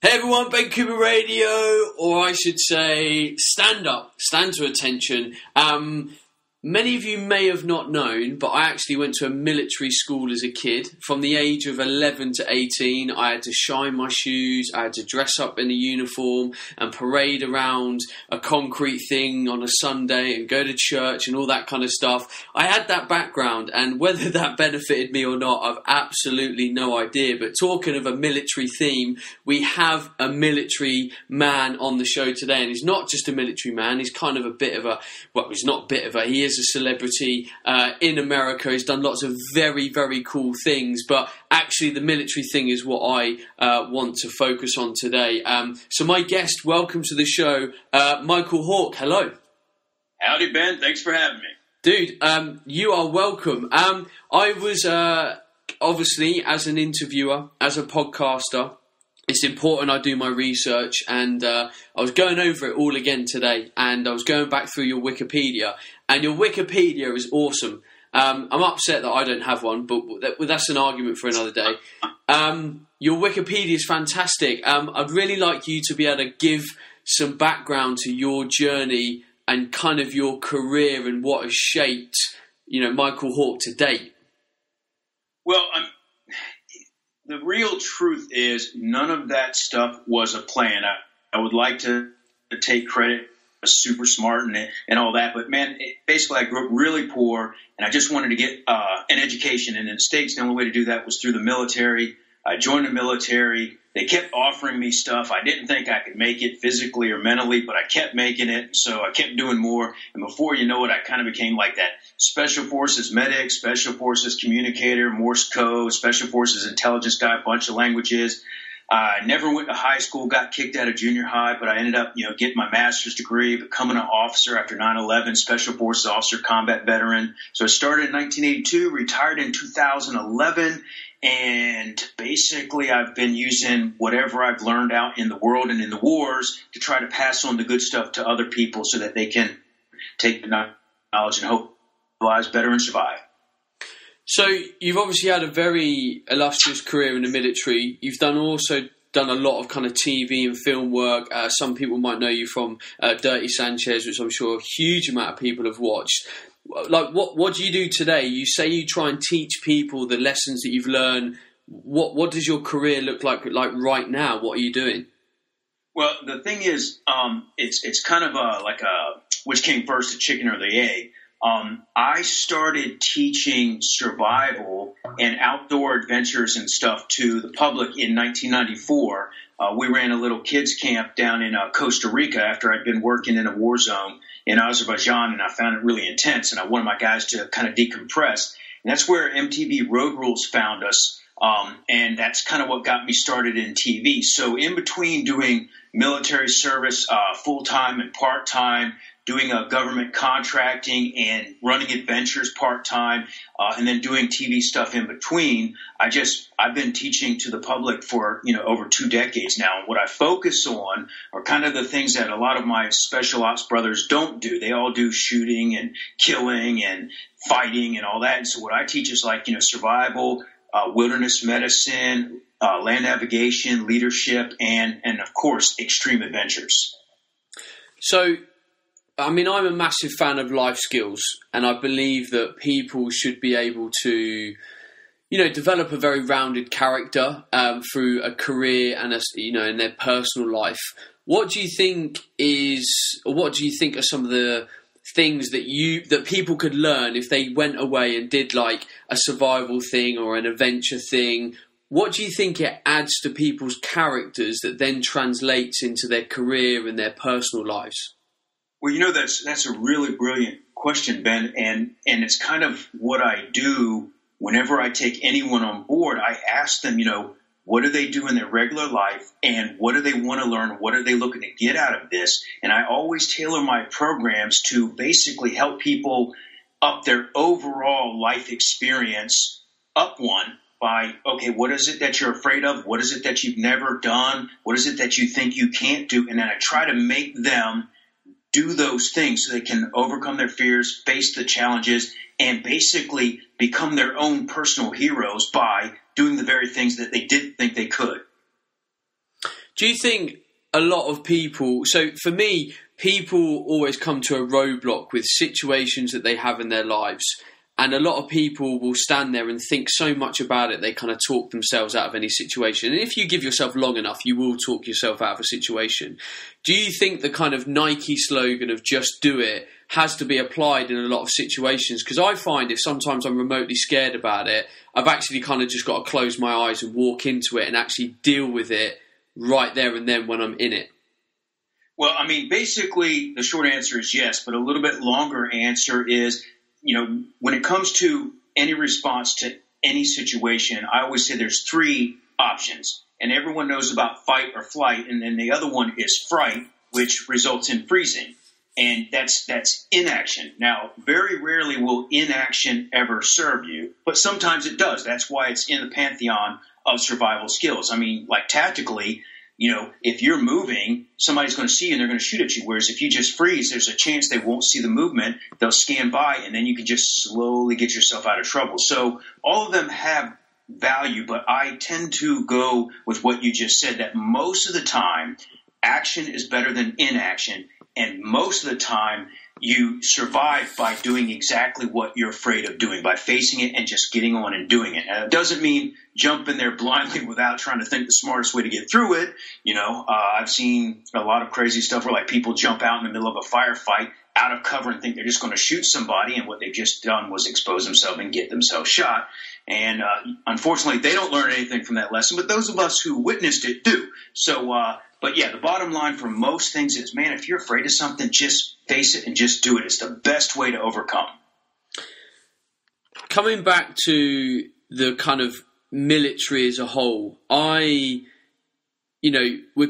Hey everyone, Ben Coomber Radio, or I should say, stand up, stand to attention. Many of you may have not known, but I actually went to a military school as a kid. From the age of 11 to 18, I had to shine my shoes, I had to dress up in a uniform and parade around a concrete thing on a Sunday and go to church and all that kind of stuff. I had that background, and whether that benefited me or not, I've absolutely no idea. But talking of a military theme, we have a military man on the show today, and he's not just a military man, he's kind of a bit of a, well, he's not a bit of a, he is a celebrity in America. He's done lots of very, very cool things, but actually the military thing is what I want to focus on today. So my guest, welcome to the show, Mykel Hawke. Hello. Howdy, Ben. Thanks for having me. Dude, you are welcome. I was, obviously, as an interviewer, as a podcaster, it's important I do my research, and I was going over it all again today, and I was going back through your Wikipedia, and your Wikipedia is awesome. I'm upset that I don't have one, but that's an argument for another day. Your Wikipedia is fantastic. I'd really like you to be able to give some background to your journey and kind of your career and what has shaped, Mykel Hawke to date. Well, the real truth is none of that stuff was a plan. I would like to take credit, super smart and all that, but man, basically I grew up really poor, and I just wanted to get an education. And in the States, the only way to do that was through the military. I joined the military. They kept offering me stuff. I didn't think I could make it physically or mentally, but I kept making it, so I kept doing more. And before you know it, I kind of became like that Special Forces medic, Special Forces communicator, Morse code, Special Forces intelligence guy, a bunch of languages. I never went to high school, got kicked out of junior high, but I ended up, getting my master's degree, becoming an officer after 9/11, Special Forces officer, combat veteran. So I started in 1982, retired in 2011. And basically, I've been using whatever I've learned out in the world and in the wars to try to pass on the good stuff to other people so that they can take the knowledge and hope lives better and survive. So you've obviously had a very illustrious career in the military. You've also done a lot of kind of TV and film work. Some people might know you from Dirty Sanchez, which I'm sure a huge amount of people have watched. Like, what do you do today? You say you try and teach people the lessons that you've learned. What does your career look like right now? What are you doing? Well, the thing is, it's kind of like which came first, the chicken or the egg. I started teaching survival and outdoor adventures and stuff to the public in 1994. We ran a little kids camp down in Costa Rica after I'd been working in a war zone in Azerbaijan, and I found it really intense, and I wanted my guys to kind of decompress. And that's where MTV Road Rules found us, and that's kind of what got me started in TV. So in between doing military service full-time and part-time, doing government contracting and running adventures part-time, and then doing TV stuff in between, I've been teaching to the public for, over 2 decades now. And what I focus on are kind of the things that a lot of my special ops brothers don't do. They all do shooting and killing and fighting and all that. And so what I teach is like, survival, wilderness medicine, land navigation, leadership, and of course, extreme adventures. So, I'm a massive fan of life skills, and I believe that people should be able to, develop a very rounded character through a career and in their personal life. What do you think are some of the things that people could learn if they went away and did like a survival thing or an adventure thing? What do you think it adds to people's characters that then translates into their career and their personal lives? Well, that's a really brilliant question, Ben, and it's kind of what I do whenever I take anyone on board. I ask them, what do they do in their regular life, and what do they want to learn? What are they looking to get out of this? And I always tailor my programs to basically help people up their overall life experience up one by, okay, what is it that you're afraid of? What is it that you've never done? What is it that you think you can't do? And then I try to make them do those things so they can overcome their fears, face the challenges, and basically become their own personal heroes by doing the very things that they didn't think they could. Do you think a lot of people, so for me, people always come to a roadblock with situations that they have in their lives, and a lot of people will stand there and think so much about it, they kind of talk themselves out of any situation. And if you give yourself long enough, you will talk yourself out of a situation. Do you think the kind of Nike slogan of just do it has to be applied in a lot of situations? Because I find if sometimes I'm remotely scared about it, I've actually kind of just got to close my eyes and walk into it and actually deal with it right there and then when I'm in it. Well, I mean, basically the short answer is yes, but a little bit longer answer is, when it comes to any response to any situation, I always say there's three options. And everyone knows about fight or flight, and then the other one is fright, which results in freezing. And that's inaction. Now, very rarely will inaction ever serve you, but sometimes it does. That's why it's in the pantheon of survival skills. I mean, like tactically, if you're moving, somebody's going to see you and they're going to shoot at you. Whereas if you just freeze, there's a chance they won't see the movement. They'll scan by, and then you can just slowly get yourself out of trouble. So all of them have value, but I tend to go with what you just said, that most of the time, action is better than inaction. And most of the time, you survive by doing exactly what you're afraid of doing, by facing it and just getting on and doing it. And it doesn't mean jump in there blindly without trying to think the smartest way to get through it. I've seen a lot of crazy stuff where like people jump out in the middle of a firefight out of cover and think they're just going to shoot somebody, and what they've just done was expose themselves and get themselves shot. And unfortunately, they don't learn anything from that lesson, but those of us who witnessed it do. But yeah, the bottom line for most things is, man, if you're afraid of something, just face it and just do it. It's the best way to overcome. Coming back to the kind of military as a whole, we're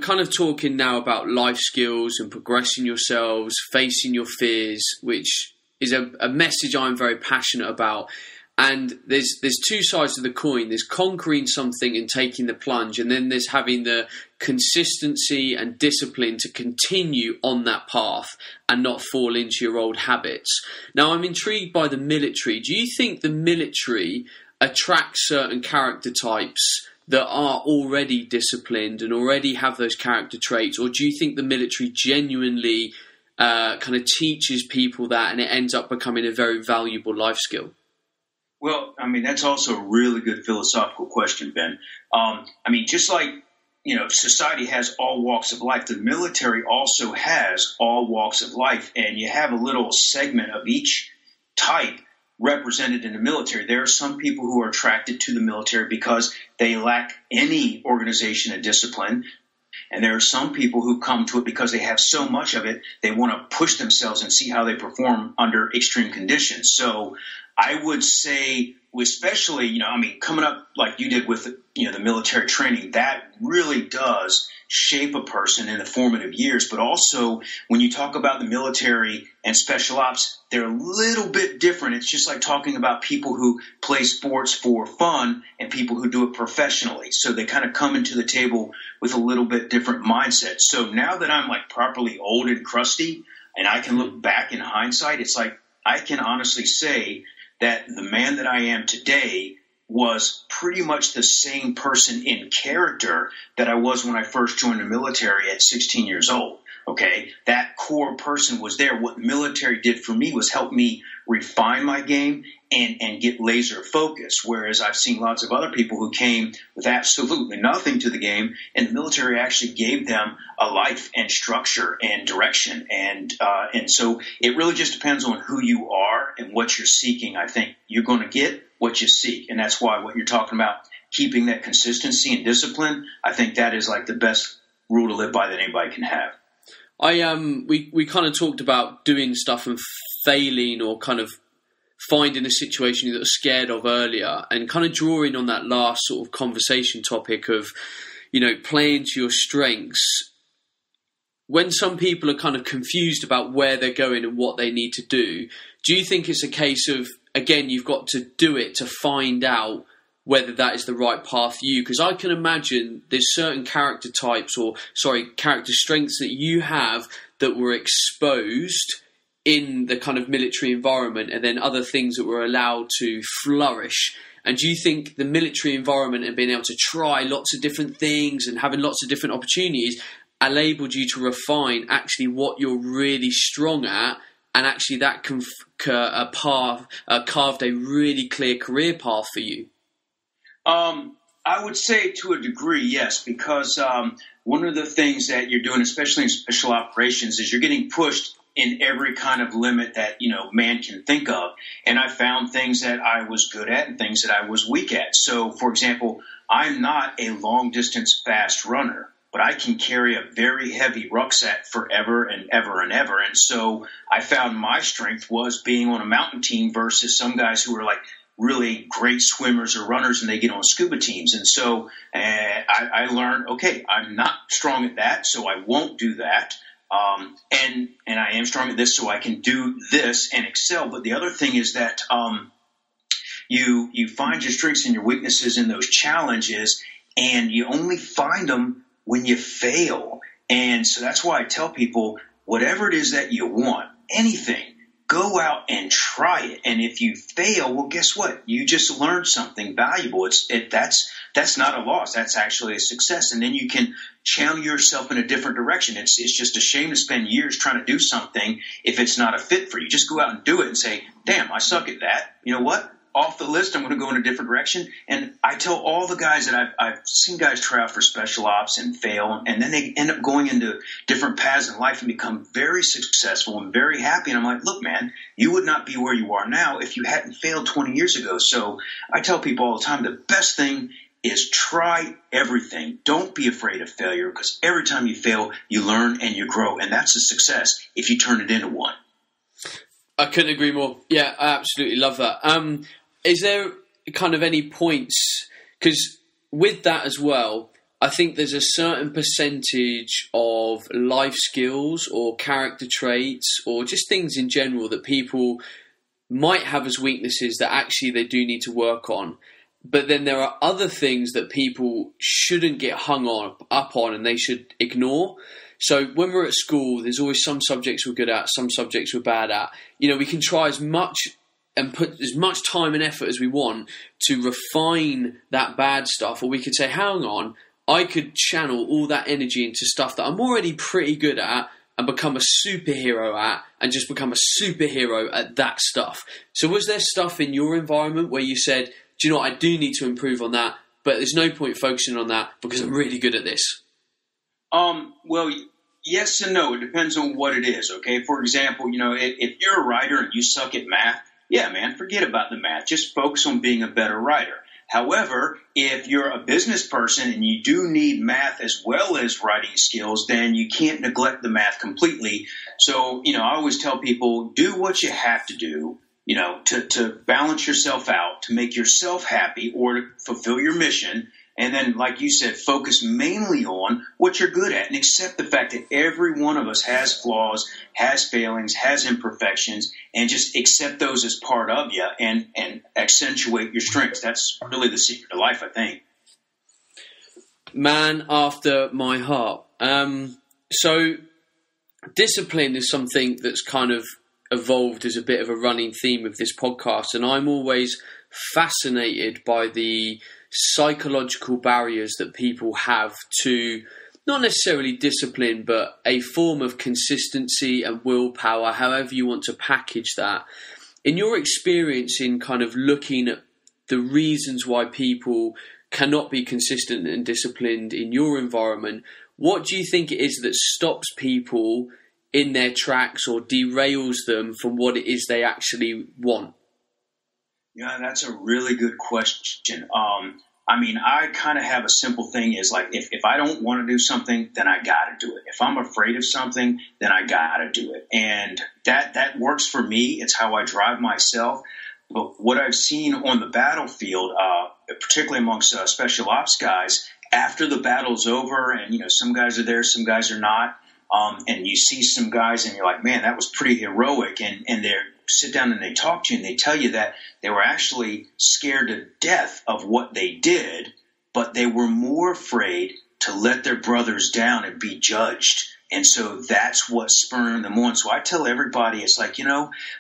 kind of talking now about life skills and progressing yourselves, facing your fears, which is a message I'm very passionate about. And there's two sides to the coin. There's conquering something and taking the plunge, and then there's having the consistency and discipline to continue on that path and not fall into your old habits. Now, I'm intrigued by the military. Do you think the military attracts certain character types that are already disciplined and already have those character traits, or do you think the military genuinely kind of teaches people that and it ends up becoming a very valuable life skill? Well, I mean, that's also a really good philosophical question, Ben. Just like, society has all walks of life, the military also has all walks of life, and you have a little segment of each type represented in the military. There are some people who are attracted to the military because they lack any organization and discipline. And there are some people who come to it because they have so much of it, they want to push themselves and see how they perform under extreme conditions. So I would say, especially, coming up like you did with, the military training, that really does shape a person in the formative years. But also, when you talk about the military and special ops, they're a little bit different. It's just like talking about people who play sports for fun and people who do it professionally. So they kind of come into the table with a little bit different mindset. So now that I'm like properly old and crusty and I can look back in hindsight, it's like I can honestly say that the man that I am today was pretty much the same person in character that I was when I first joined the military at 16 years old. Okay, that core person was there. What the military did for me was help me refine my game and get laser focused. Whereas I've seen lots of other people who came with absolutely nothing to the game, and the military actually gave them a life and structure and direction. And so it really just depends on who you are and what you're seeking. I think you're going to get what you seek, and that's why what you're talking about, keeping that consistency and discipline, I think that is like the best rule to live by that anybody can have. We kind of talked about doing stuff and failing, or kind of finding a situation that you're scared of earlier, and kind of drawing on that last sort of conversation topic of, playing to your strengths. When some people are kind of confused about where they're going and what they need to do you think it's a case of, again, you've got to do it to find out whether that is the right path for you? Because I can imagine there's certain character types, character strengths that you have that were exposed in the kind of military environment, and then other things that were allowed to flourish. And do you think the military environment and being able to try lots of different things and having lots of different opportunities enabled you to refine actually what you're really strong at, and actually that carved a really clear career path for you? I would say to a degree, yes, because one of the things that you're doing, especially in special operations, is you're getting pushed in every kind of limit that, man can think of. And I found things that I was good at and things that I was weak at. So, for example, I'm not a long-distance fast runner, but I can carry a very heavy rucksack forever and ever and ever. And so I found my strength was being on a mountain team versus some guys who are like really great swimmers or runners and they get on scuba teams. And so I learned, okay, I'm not strong at that, so I won't do that. And I am strong at this, so I can do this and excel. But the other thing is that you find your strengths and your weaknesses in those challenges, and you only find them when you fail. And so that's why I tell people, whatever it is that you want, anything, go out and try it. And if you fail, well, guess what? You just learned something valuable. That's not a loss. That's actually a success. And then you can channel yourself in a different direction. It's just a shame to spend years trying to do something if it's not a fit for you. Just go out and do it and say, damn, I suck at that. You know what? Off the list, I'm going to go in a different direction. And I tell all the guys that I've seen guys try out for special ops and fail, and then they end up going into different paths in life and become very successful and very happy. And I'm like, look, man, you would not be where you are now if you hadn't failed 20 years ago. So I tell people all the time, the best thing is try everything. Don't be afraid of failure, because every time you fail, you learn and you grow. And that's a success if you turn it into one. I couldn't agree more. Yeah, I absolutely love that. Is there kind of any points, because with that as well, I think there's a certain percentage of life skills or character traits or just things in general that people might have as weaknesses that actually they do need to work on. But then there are other things that people shouldn't get hung up on and they should ignore. So when we're at school, there's always some subjects we're good at, some subjects we're bad at. We can try as much and put as much time and effort as we want to refine that bad stuff. Or we could say, hang on, I could channel all that energy into stuff that I'm already pretty good at and become a superhero at, and just become a superhero at that stuff. So was there stuff in your environment where you said, do you know what, I do need to improve on that, but there's no point focusing on that because I'm really good at this? Well, yes and no. It depends on what it is, okay? For example, if you're a writer and you suck at math, yeah, man, forget about the math. Just focus on being a better writer. However, if you're a business person and you do need math as well as writing skills, then you can't neglect the math completely. So, I always tell people, do what you have to do, to balance yourself out, to make yourself happy or to fulfill your mission. And then, like you said, focus mainly on what you're good at and accept the fact that every one of us has flaws, has failings, has imperfections, and just accept those as part of you and accentuate your strengths. That's really the secret to life, I think. Man after my heart. So discipline is something that's kind of evolved as a bit of a running theme of this podcast, and I'm always fascinated by the psychological barriers that people have to not necessarily discipline, but a form of consistency and willpower, however you want to package that. In your experience in kind of looking at the reasons why people cannot be consistent and disciplined in your environment, what do you think it is that stops people in their tracks or derails them from what it is they actually want? Yeah, that's a really good question. I kind of have a simple thing is like, if I don't want to do something, then I got to do it. If I'm afraid of something, then I got to do it. And that works for me. It's how I drive myself. But what I've seen on the battlefield, particularly amongst special ops guys, after the battle's over and, some guys are there, some guys are not. And you see some guys and you're like, man, that was pretty heroic. And they're sit down and they talk to you and they tell you that they were actually scared to death of what they did, but they were more afraid to let their brothers down and be judged. And so that's what's spurring them on. So I tell everybody, it's like,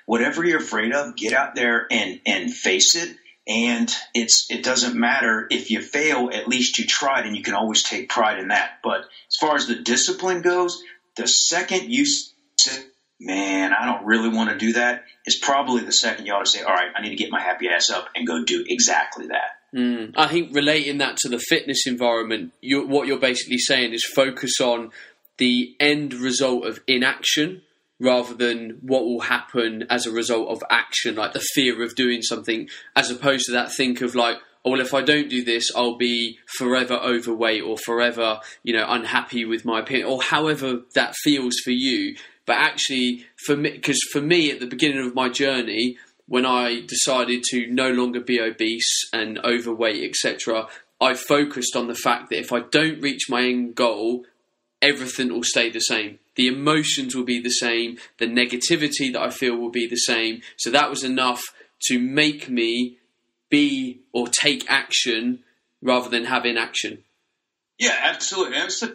whatever you're afraid of, get out there and face it. And it doesn't matter if you fail, at least you tried, and you can always take pride in that. But as far as the discipline goes, the second you say, man, I don't really want to do that, is probably the second you ought to say, all right, I need to get my happy ass up and go do exactly that. I think relating that to the fitness environment, what you're basically saying is focus on the end result of inaction rather than what will happen as a result of action, like the fear of doing something, as opposed to that think of like, oh, well, if I don't do this, I'll be forever overweight or forever, unhappy with my appearance, or however that feels for you. But actually, for me, at the beginning of my journey, when I decided to no longer be obese and overweight, etc., I focused on the fact that if I don't reach my end goal, everything will stay the same. The emotions will be the same. The negativity that I feel will be the same. So that was enough to make me be or take action rather than have inaction. Yeah, absolutely. That's the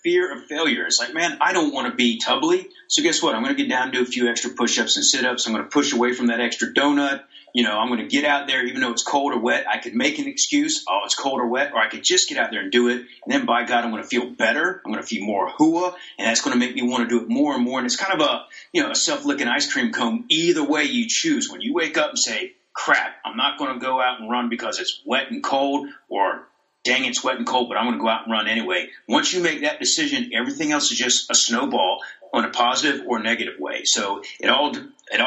fear of failure. It's like, man, I don't want to be tubbly. So guess what? I'm going to get down and do a few extra push-ups and sit-ups. I'm going to push away from that extra donut. I'm going to get out there even though it's cold or wet. I could make an excuse. Oh, it's cold or wet. Or I could just get out there and do it. And then, by God, I'm going to feel better. I'm going to feel more hua. And that's going to make me want to do it more and more. And it's kind of a self-licking ice cream cone. Either way you choose. When you wake up and say, crap, I'm not going to go out and run because it's wet and cold, or dang, it's wet and cold, but I'm going to go out and run anyway. Once you make that decision, everything else is just a snowball on a positive or negative way. So it all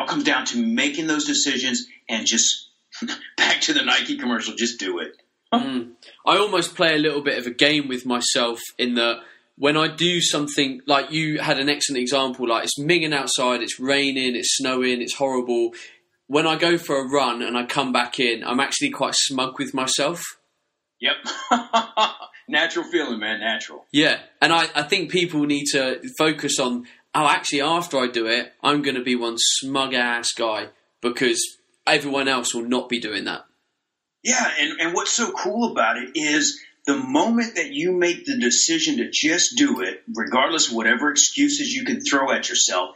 comes down to making those decisions and just back to the Nike commercial, just do it. I almost play a little bit of a game with myself in that when I do something, like you had an excellent example, like it's minging outside, it's raining, it's snowing, it's horrible. When I go for a run and I come back in, I'm actually quite smug with myself. Yep. Natural feeling, man. Natural. Yeah. And I think people need to focus on, actually, after I do it, I'm going to be one smug-ass guy because everyone else will not be doing that. Yeah. And what's so cool about it is the moment that you make the decision to just do it, regardless of whatever excuses you can throw at yourself,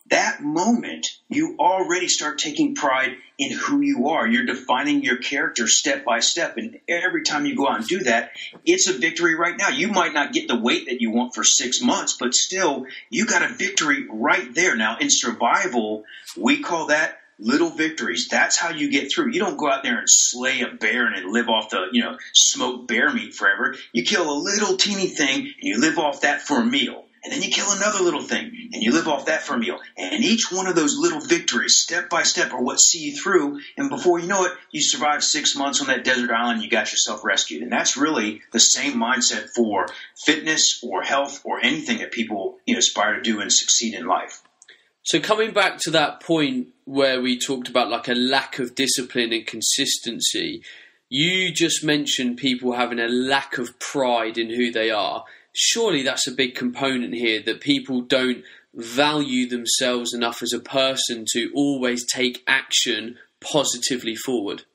that moment, you already start taking pride in who you are. You're defining your character step by step. And every time you go out and do that, it's a victory right now. You might not get the weight that you want for 6 months, but still, you got a victory right there. Now, in survival, we call that little victories. That's how you get through. You don't go out there and slay a bear and live off the, smoked bear meat forever. You kill a little teeny thing and you live off that for a meal. And then you kill another little thing, and you live off that for a meal. And each one of those little victories, step by step, are what see you through. And before you know it, you survived 6 months on that desert island, and you got yourself rescued. And that's really the same mindset for fitness or health or anything that people aspire to do and succeed in life. So coming back to that point where we talked about like a lack of discipline and consistency, you just mentioned people having a lack of pride in who they are. Surely that's a big component here, that people don't value themselves enough as a person to always take action positively forward.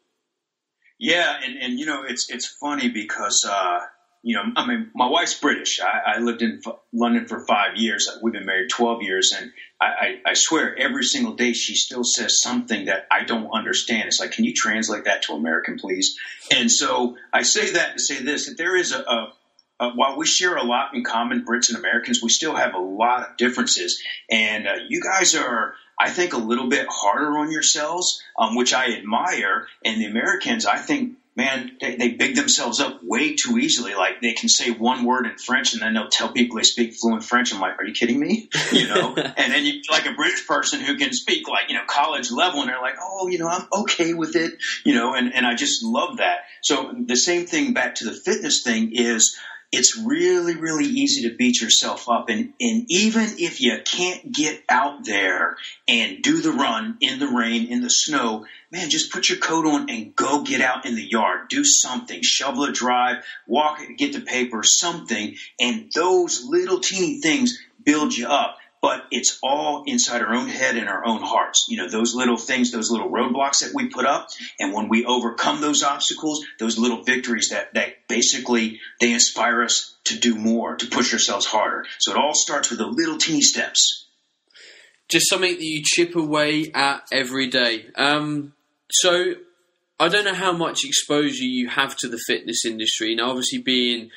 Yeah, and it's funny because my wife's British. I lived in London for 5 years. We've been married 12 years, and I swear every single day she still says something that I don't understand. It's like, can you translate that to American, please? And so I say that to say this, that there is while we share a lot in common, Brits and Americans, we still have a lot of differences. And you guys are, I think, a little bit harder on yourselves, which I admire. And the Americans, I think, man, they big themselves up way too easily. Like, they can say one word in French and then they'll tell people they speak fluent French. I'm like, are you kidding me? And then you like a British person who can speak like, college level, and they're like, oh, I'm okay with it, and I just love that. So the same thing back to the fitness thing is, it's really, really easy to beat yourself up. And even if you can't get out there and do the run in the rain, in the snow, man, just put your coat on and go get out in the yard. Do something. Shovel a drive, walk, get the paper, something. And those little teeny things build you up. but it's all inside our own head and our own hearts. Those little things, those little roadblocks that we put up. And when we overcome those obstacles, those little victories that basically they inspire us to do more, to push ourselves harder. So it all starts with the little teeny steps. Just something that you chip away at every day. So I don't know how much exposure you have to the fitness industry. Now, obviously being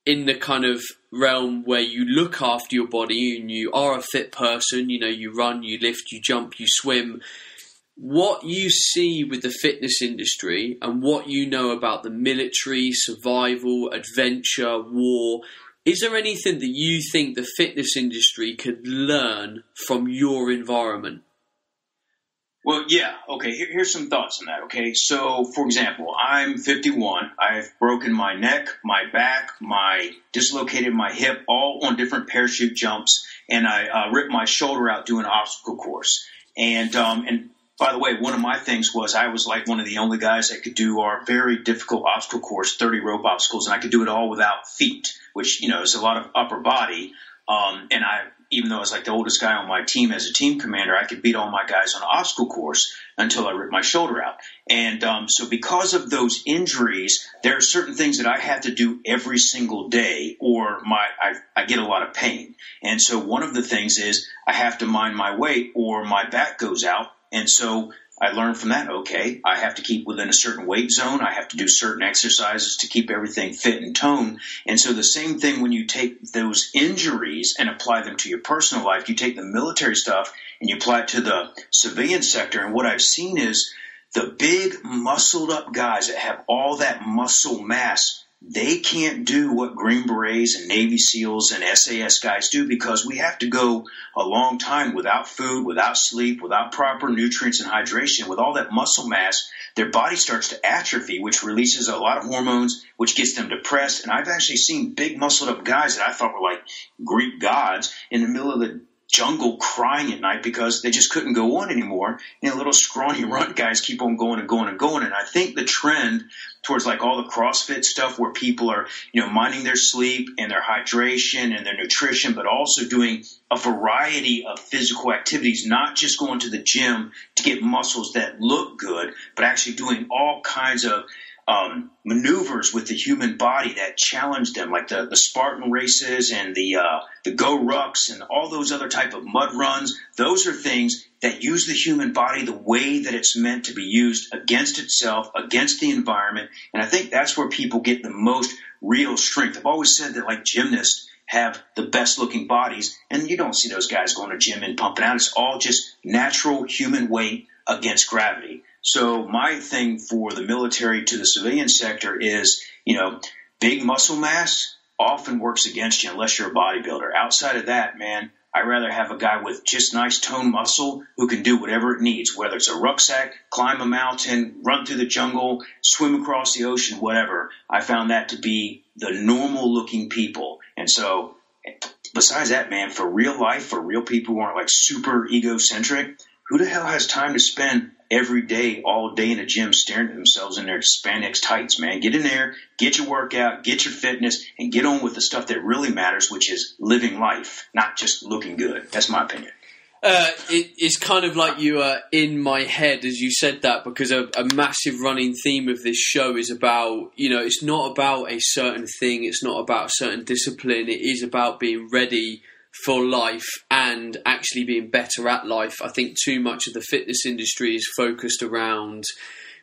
in the kind of realm where you look after your body and you are a fit person, you run, you lift, you jump, you swim. What you see with the fitness industry and what you know about the military, survival, adventure, war, is there anything that you think the fitness industry could learn from your environment? Well, yeah. Okay, here's some thoughts on that, okay? So, for example, I'm 51. I've broken my neck, my back, dislocated my hip, all on different parachute jumps, and I ripped my shoulder out doing an obstacle course. And by the way, one of my things was I was like one of the only guys that could do our very difficult obstacle course, 30 rope obstacles, and I could do it all without feet, which, is a lot of upper body. And even though I was like the oldest guy on my team as a team commander, I could beat all my guys on an obstacle course until I ripped my shoulder out. And so because of those injuries, there are certain things that I have to do every single day or I get a lot of pain. And so one of the things is I have to mind my weight or my back goes out. And so I learned from that, okay, I have to keep within a certain weight zone. I have to do certain exercises to keep everything fit and toned. And so the same thing when you take those injuries and apply them to your personal life, you take the military stuff and you apply it to the civilian sector. And what I've seen is the big muscled up guys that have all that muscle mass, they can't do what Green Berets and Navy SEALs and SAS guys do because we have to go a long time without food, without sleep, without proper nutrients and hydration. With all that muscle mass, their body starts to atrophy, which releases a lot of hormones, which gets them depressed. And I've actually seen big muscled up guys that I thought were like Greek gods in the middle of the jungle crying at night because they just couldn't go on anymore. Little scrawny runt guys keep on going and going and going. And I think the trend towards like all the CrossFit stuff where people are, minding their sleep and their hydration and their nutrition, but also doing a variety of physical activities, not just going to the gym to get muscles that look good, but actually doing all kinds of maneuvers with the human body that challenge them, like the Spartan races and the Go Rucks and all those other type of mud runs. Those are things that use the human body the way that it's meant to be used against itself, against the environment. And I think that's where people get the most real strength. I've always said that like gymnasts have the best looking bodies, and you don't see those guys going to gym and pumping out. It's all just natural human weight against gravity. So my thing for the military to the civilian sector is, big muscle mass often works against you unless you're a bodybuilder. Outside of that, man, I'd rather have a guy with just nice toned muscle who can do whatever it needs, whether it's a rucksack, climb a mountain, run through the jungle, swim across the ocean, whatever. I found that to be the normal looking people. And so besides that, man, for real life, for real people who aren't like super egocentric, who the hell has time to spend every day, all day in a gym staring at themselves in their spandex tights, man? Get in there, get your workout, get your fitness, and get on with the stuff that really matters, which is living life, not just looking good. That's my opinion. It's kind of like you are in my head as you said that, because a massive running theme of this show is about, it's not about a certain thing, it's not about a certain discipline, it is about being ready for life and actually being better at life. I think too much of the fitness industry is focused around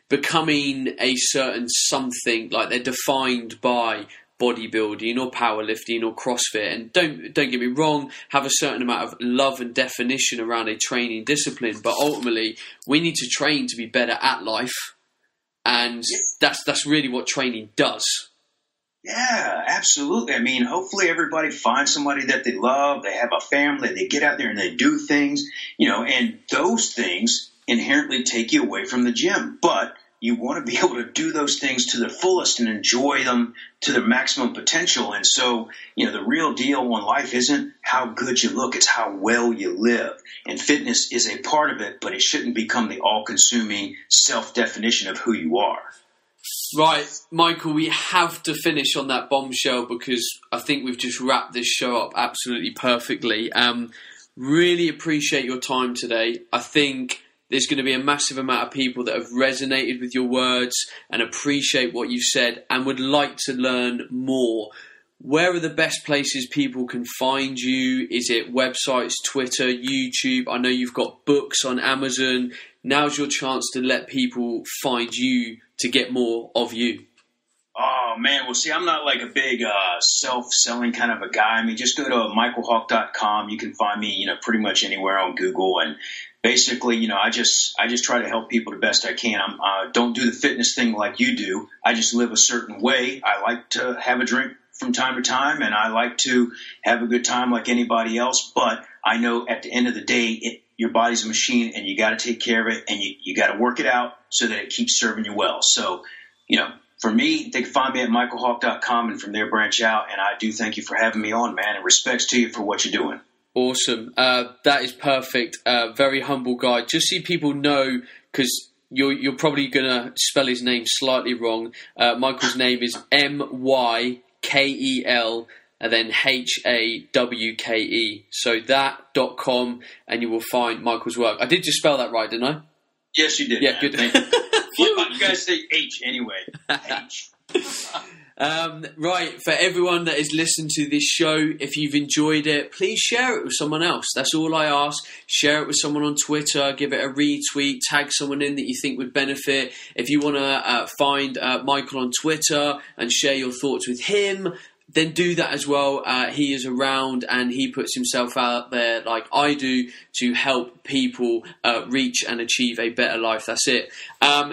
becoming a certain something, like they're defined by bodybuilding or powerlifting or CrossFit. And don't get me wrong, have a certain amount of love and definition around a training discipline, but ultimately we need to train to be better at life, and that's really what training does. Yeah, absolutely. I mean, hopefully everybody finds somebody that they love, they have a family, they get out there and they do things, and those things inherently take you away from the gym. But you want to be able to do those things to the fullest and enjoy them to their maximum potential. And so, the real deal in life isn't how good you look, it's how well you live. And fitness is a part of it, but it shouldn't become the all-consuming self-definition of who you are. Right, Mykel, we have to finish on that bombshell because I think we've just wrapped this show up absolutely perfectly. Really appreciate your time today. I think there's going to be a massive amount of people that have resonated with your words and appreciate what you've said and would like to learn more. Where are the best places people can find you? Is it websites, Twitter, YouTube? I know you've got books on Amazon. Now's your chance to let people find you to get more of you. Oh, man. Well, see, I'm not like a big self-selling kind of a guy. I mean, just go to mykelhawke.com. You can find me, pretty much anywhere on Google. And basically, I just try to help people the best I can. I don't do the fitness thing like you do. I just live a certain way. I like to have a drink from time to time, and I like to have a good time like anybody else. But I know at the end of the day, your body's a machine, and you got to take care of it, and you got to work it out so that it keeps serving you well. So, for me, they can find me at mykelhawke.com and from there branch out. And I do thank you for having me on, man, and respects to you for what you're doing. Awesome. That is perfect. Very humble guy. Just so people know, because you're probably going to spell his name slightly wrong. Mykel's name is Mykel and then Hawke. So that.com and you will find Mykel's work. I did just spell that right, didn't I? Yes, you did. Yeah, man. good. You guys say H anyway. H. Right, for everyone that has listened to this show, if you've enjoyed it, please share it with someone else. That's all I ask. Share it with someone on Twitter, give it a retweet, tag someone in that you think would benefit. If you want to find Mykel on Twitter and share your thoughts with him, then do that as well. He is around and he puts himself out there like I do to help people reach and achieve a better life. That's it.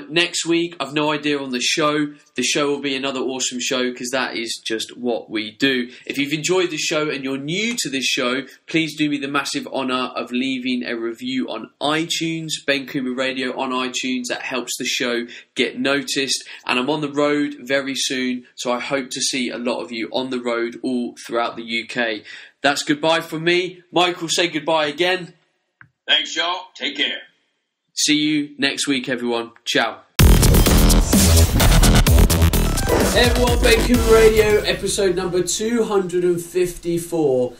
Next week, I've no idea on the show. The show will be another awesome show because that is just what we do. If you've enjoyed the show and you're new to this show, please do me the massive honour of leaving a review on iTunes, Ben Coomber Radio on iTunes. That helps the show get noticed. And I'm on the road very soon, so I hope to see a lot of you on the road all throughout the UK. That's goodbye from me. Mykel, say goodbye again. Thanks, y'all. Take care. See you next week, everyone. Ciao. Hey everyone, Ben Coomber Radio, episode number 254.